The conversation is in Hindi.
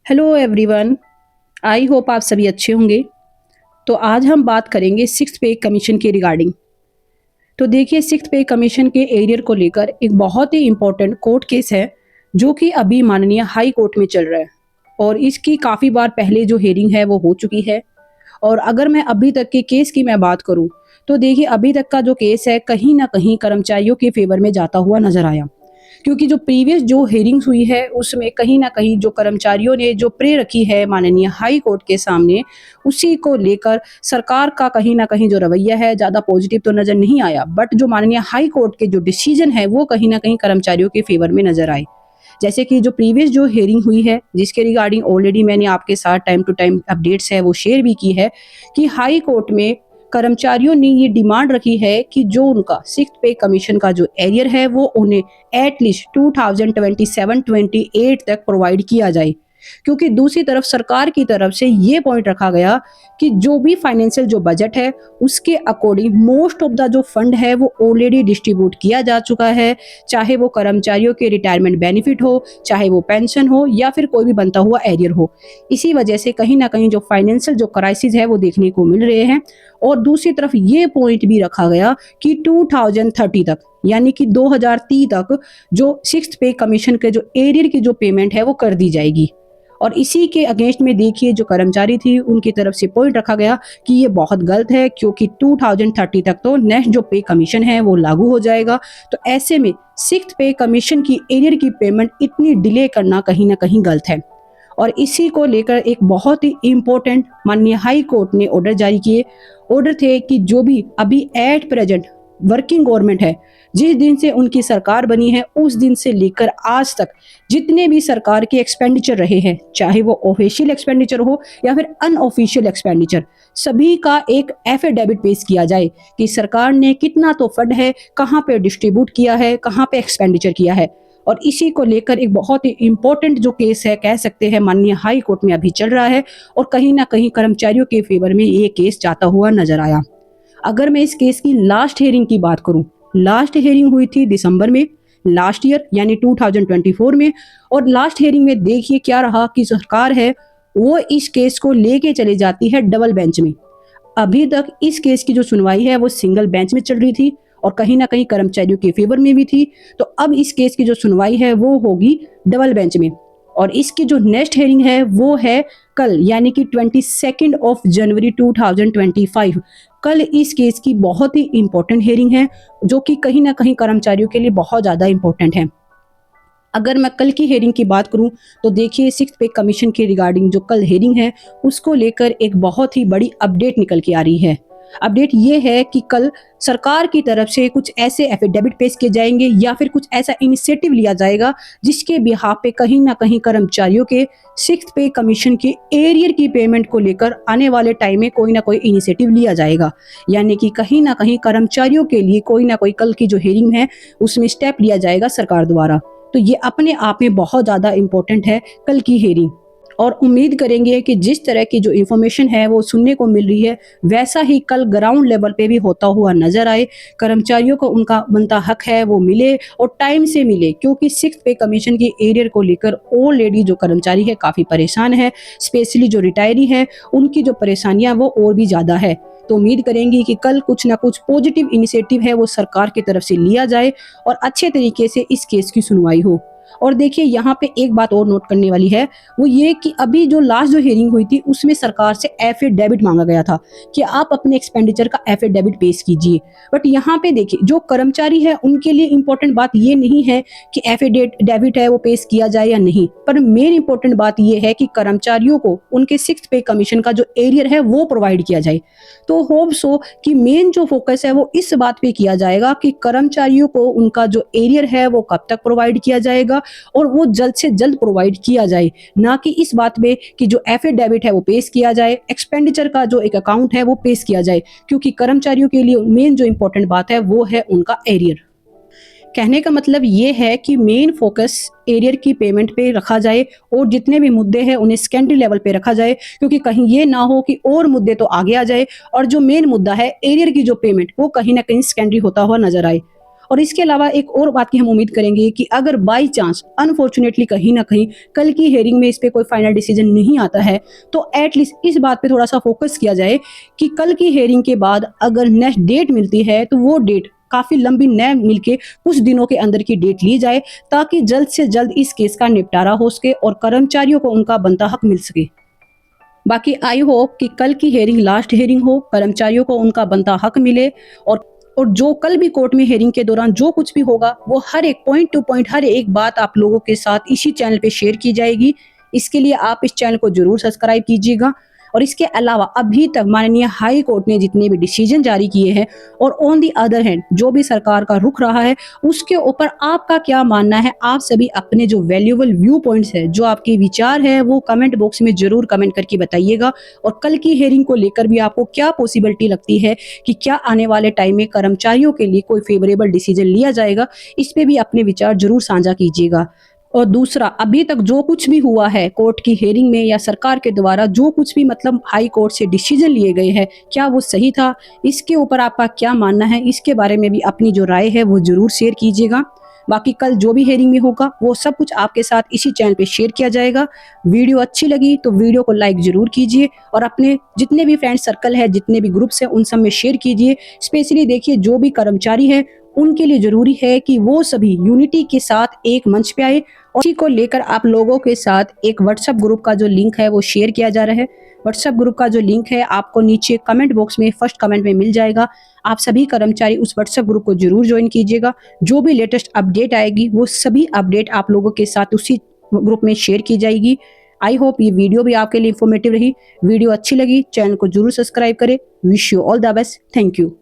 Hello everyone. आई होप आप सभी अच्छे होंगे। तो आज हम बात करेंगे सिक्स्थ पे कमीशन के रिगार्डिंग। तो देखिए, सिक्स्थ पे कमीशन के एरियर को लेकर एक बहुत ही इम्पोर्टेंट कोर्ट केस है जो कि अभी माननीय हाई कोर्ट में चल रहा है और इसकी काफ़ी बार पहले जो हेयरिंग है वो हो चुकी है। और अगर मैं अभी तक के केस की मैं बात करूं तो देखिए, अभी तक का जो केस है कहीं ना कहीं कर्मचारियों के फेवर में जाता हुआ नजर आया, क्योंकि जो प्रीवियस जो हेयरिंग्स हुई है उसमें कहीं ना कहीं जो कर्मचारियों ने जो प्रे रखी है माननीय हाई कोर्ट के सामने, उसी को लेकर सरकार का कहीं ना कहीं जो रवैया है ज़्यादा पॉजिटिव तो नज़र नहीं आया। बट जो माननीय हाई कोर्ट के जो डिसीजन है वो कहीं ना कहीं कर्मचारियों के फेवर में नजर आए। जैसे कि जो प्रीवियस जो हेयरिंग हुई है जिसके रिगार्डिंग ऑलरेडी मैंने आपके साथ टाइम टू टाइम अपडेट्स है वो शेयर भी की है कि हाई कोर्ट में कर्मचारियों ने ये डिमांड रखी है कि जो उनका सिक्स्थ पे कमीशन का जो एरियर है वो उन्हें एटलीस्ट 2027-28 तक प्रोवाइड किया जाए, क्योंकि दूसरी तरफ सरकार की तरफ से ये पॉइंट रखा गया कि जो भी फाइनेंशियल जो बजट है उसके अकॉर्डिंग मोस्ट ऑफ द जो फंड है वो ऑलरेडी डिस्ट्रीब्यूट किया जा चुका है, चाहे वो कर्मचारियों के रिटायरमेंट बेनिफिट हो, चाहे वो पेंशन हो या फिर कोई भी बनता हुआ एरियर हो। इसी वजह से कहीं ना कहीं जो फाइनेंशियल जो क्राइसिस है वो देखने को मिल रहे हैं। और दूसरी तरफ ये पॉइंट भी रखा गया कि 2030 तक यानी कि 2030 तक जो सिक्स्थ पे कमीशन के जो एरियर की जो पेमेंट है वो कर दी जाएगी। और इसी के अगेंस्ट में देखिए, जो कर्मचारी थी उनकी तरफ से पॉइंट रखा गया कि ये बहुत गलत है, क्योंकि 2030 तक तो नेक्स्ट जो पे कमीशन है वो लागू हो जाएगा। तो ऐसे में सिक्स्थ पे कमीशन की एरियर की पेमेंट इतनी डिले करना कहीं ना कहीं गलत है। और इसी को लेकर एक बहुत ही इम्पोर्टेंट माननीय हाई कोर्ट ने ऑर्डर जारी किए। ऑर्डर थे कि जो भी अभी एट प्रेजेंट वर्किंग गवर्नमेंट है, जिस दिन से उनकी सरकार बनी है उस दिन से लेकर आज तक जितने भी सरकार के एक्सपेंडिचर रहे हैं, चाहे वो ऑफिशियल एक्सपेंडिचर हो या फिर अनऑफिशियल एक्सपेंडिचर, सभी का एक एफिडेविट पेश किया जाए कि सरकार ने कितना तो फंड है, कहाँ पे डिस्ट्रीब्यूट किया है, कहाँ पे एक्सपेंडिचर किया है। और इसी को लेकर एक बहुत ही इंपॉर्टेंट जो केस है कह सकते हैं माननीय हाई कोर्ट में अभी चल रहा है और कहीं ना कहीं कर्मचारियों के फेवर में ये केस जाता हुआ नजर आया। अगर मैं इस केस की लास्ट हियरिंग की बात करूं, लास्ट हियरिंग हुई थी दिसंबर में लास्ट ईयर यानी 2024 में। और लास्ट हियरिंग में देखिए क्या रहा कि सरकार है वो इस केस को लेके चली जाती है डबल बेंच में। अभी तक इस केस की जो सुनवाई है वो सिंगल बेंच में चल रही थी और कहीं ना कहीं कर्मचारियों के फेवर में भी थी। तो अब इस केस की जो सुनवाई है वो होगी डबल बेंच में। और इसकी जो नेक्स्ट हेयरिंग है वो है कल यानी कि 22 जनवरी 2025। कल इस केस की बहुत ही इंपॉर्टेंट हेयरिंग है जो कि कहीं ना कहीं कर्मचारियों के लिए बहुत ज़्यादा इंपॉर्टेंट है। अगर मैं कल की हेयरिंग की बात करूं तो देखिए, सिक्स्थ पे कमीशन के रिगार्डिंग जो कल हेयरिंग है उसको लेकर एक बहुत ही बड़ी अपडेट निकल के आ रही है। अपडेट ये है कि कल सरकार की तरफ से कुछ ऐसे एफिडेविट पेश किए जाएंगे या फिर कुछ ऐसा इनिशिएटिव लिया जाएगा जिसके बिहाफ पे कहीं ना कहीं कर्मचारियों के सिक्स्थ पे कमीशन के एरियर की पेमेंट को लेकर आने वाले टाइम में कोई ना कोई इनिशिएटिव लिया जाएगा। यानी कि कहीं ना कहीं कर्मचारियों के लिए कोई ना कोई कल की जो हेयरिंग है उसमें स्टेप लिया जाएगा सरकार द्वारा। तो ये अपने आप में बहुत ज़्यादा इम्पोर्टेंट है कल की हेयरिंग। और उम्मीद करेंगे कि जिस तरह की जो इन्फॉर्मेशन है वो सुनने को मिल रही है वैसा ही कल ग्राउंड लेवल पे भी होता हुआ नजर आए। कर्मचारियों को उनका बनता हक है वो मिले और टाइम से मिले, क्योंकि सिक्स्थ पे कमीशन की एरियर को लेकर ऑलरेडी जो कर्मचारी है काफ़ी परेशान है, स्पेशली जो रिटायरी है उनकी जो परेशानियां वो और भी ज़्यादा है। तो उम्मीद करेंगे कि कल कुछ ना कुछ पॉजिटिव इनिशिएटिव है वो सरकार की तरफ से लिया जाए और अच्छे तरीके से इस केस की सुनवाई हो। और देखिए, यहाँ पे एक बात और नोट करने वाली है, वो ये कि अभी जो लास्ट जो हियरिंग हुई थी उसमें सरकार से एफिडेविट मांगा गया था कि आप अपने एक्सपेंडिचर का एफिडेविट पेश कीजिए। बट यहाँ पे देखिए, जो कर्मचारी है उनके लिए इंपॉर्टेंट बात ये नहीं है कि एफिडेविट है वो पेश किया जाए या नहीं, पर मेन इंपॉर्टेंट बात ये है कि कर्मचारियों को उनके सिक्स्थ पे कमीशन का जो एरियर है वो प्रोवाइड किया जाए। तो होप सो कि मेन जो फोकस है वो इस बात पे किया जाएगा कि कर्मचारियों को उनका जो एरियर है वो कब तक प्रोवाइड किया जाएगा और वो जल्द से जल्द प्रोवाइड किया जाए, ना कि इस बात पे कि जो एफिडेविट है वो पेश किया जाए, एक्सपेंडिचर का जो एक अकाउंट है वो पेश किया जाए, क्योंकि कर्मचारियों के लिए मेन जो इंपॉर्टेंट बात है वो है उनका एरियर। कहने का मतलब ये है कि मेन फोकस एरियर की पेमेंट पे रखा जाए और जितने भी मुद्दे हैं उन्हें सेकेंडरी लेवल पे रखा जाए, क्योंकि कहीं ये ना हो कि और मुद्दे तो आगे आ जाए और जो मेन मुद्दा है एरियर की जो पेमेंट वो कहीं ना कहीं सेकेंडरी होता हुआ नजर आए। और इसके अलावा एक और बात की हम उम्मीद करेंगे कि अगर बाई चांस अनफॉर्चुनेटली कहीं ना कहीं कल की हेयरिंग में इस पे कोई फाइनल डिसीजन नहीं आता है, तो एटलीस्ट इस बात पे थोड़ा सा फोकस किया जाए कि कल की हेयरिंग के बाद अगर नेक्स्ट डेट मिलती है तो वो डेट काफी लंबी न मिलके कुछ दिनों के अंदर की डेट ली जाए, ताकि जल्द से जल्द इस केस का निपटारा हो सके और कर्मचारियों को उनका बनता हक मिल सके। बाकी आई होप कि कल की हेयरिंग लास्ट हेयरिंग हो, कर्मचारियों को उनका बनता हक मिले, और जो कल भी कोर्ट में हेयरिंग के दौरान जो कुछ भी होगा वो हर एक पॉइंट टू पॉइंट हर एक बात आप लोगों के साथ इसी चैनल पे शेयर की जाएगी। इसके लिए आप इस चैनल को जरूर सब्सक्राइब कीजिएगा। और इसके अलावा अभी तक माननीय हाई कोर्ट ने जितने भी डिसीजन जारी किए हैं और ऑन दी अदर हैंड जो भी सरकार का रुख रहा है, उसके ऊपर आपका क्या मानना है, आप सभी अपने जो वैल्यूएबल व्यू पॉइंट्स है, जो आपके विचार है, वो कमेंट बॉक्स में जरूर कमेंट करके बताइएगा। और कल की हेयरिंग को लेकर भी आपको क्या पॉसिबिलिटी लगती है कि क्या आने वाले टाइम में कर्मचारियों के लिए कोई फेवरेबल डिसीजन लिया जाएगा, इस पे भी अपने विचार जरूर साझा कीजिएगा। और दूसरा, अभी तक जो कुछ भी हुआ है कोर्ट की हेयरिंग में या सरकार के द्वारा जो कुछ भी मतलब हाई कोर्ट से डिसीजन लिए गए हैं, क्या वो सही था, इसके ऊपर आपका क्या मानना है, इसके बारे में भी अपनी जो राय है वो जरूर शेयर कीजिएगा। बाकी कल जो भी हेयरिंग में होगा वो सब कुछ आपके साथ इसी चैनल पे शेयर किया जाएगा। वीडियो अच्छी लगी तो वीडियो को लाइक जरूर कीजिए और अपने जितने भी फ्रेंड सर्कल है, जितने भी ग्रुप्स हैं, उन सब में शेयर कीजिए। स्पेशली देखिए जो भी कर्मचारी है उनके लिए जरूरी है कि वो सभी यूनिटी के साथ एक मंच पे आए, और इसी को लेकर आप लोगों के साथ एक व्हाट्सएप ग्रुप का जो लिंक है वो शेयर किया जा रहा है। व्हाट्सएप ग्रुप का जो लिंक है आपको नीचे कमेंट बॉक्स में फर्स्ट कमेंट में मिल जाएगा। आप सभी कर्मचारी उस व्हाट्सएप ग्रुप को जरूर ज्वाइन कीजिएगा। जो भी लेटेस्ट अपडेट आएगी वो सभी अपडेट आप लोगों के साथ उसी ग्रुप में शेयर की जाएगी। आई होप ये वीडियो भी आपके लिए इंफॉर्मेटिव रही। वीडियो अच्छी लगी चैनल को जरूर सब्सक्राइब करें। Wish you all the best. Thank you.